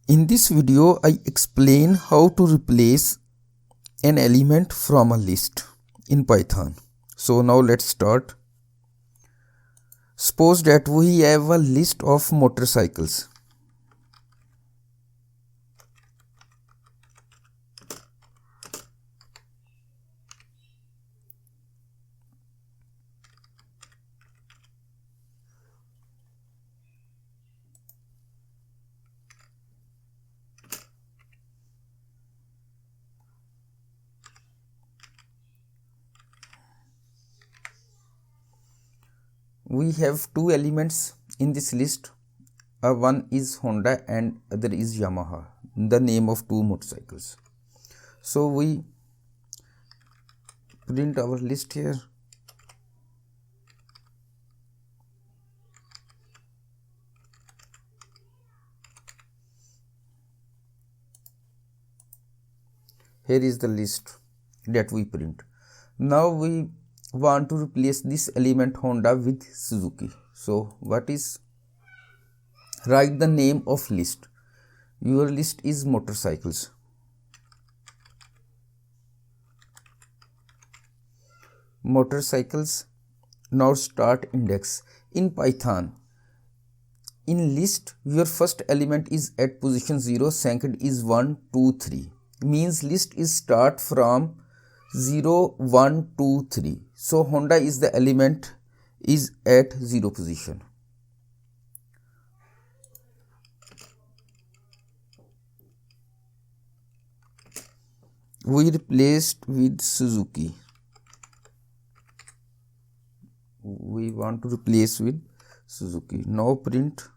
In this video, I explain how to replace an element from a list in Python. So now let's start. Suppose that we have a list of motorcycles. We have two elements in this list. One is Honda and other is Yamaha, the name of two motorcycles. So we print our list here. Here is the list that we print. Now we want to replace this element Honda with Suzuki. So what is? Write the name of list. Your list is motorcycles. Motorcycles. Now start index. In Python, in list, your first element is at position 0, second is 1, 2, 3. Means list is start from 0, 1, 2, 3. So Honda is the element is at 0 position. We replaced with Suzuki. We want to replace with Suzuki. Now print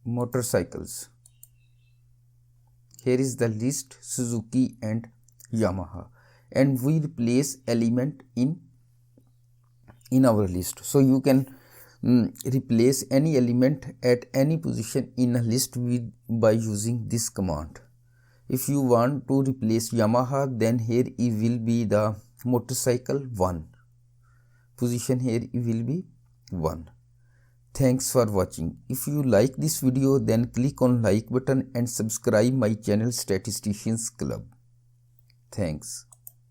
motorcycles. Here is the list Suzuki and Yamaha, and we replace element in our list. So you can replace any element at any position in a list by using this command. If you want to replace Yamaha, then here it will be the motorcycle 1 position. Here it will be 1. Thanks for watching. If you like this video, then click on like button and subscribe my channel Statisticians Club. Thanks.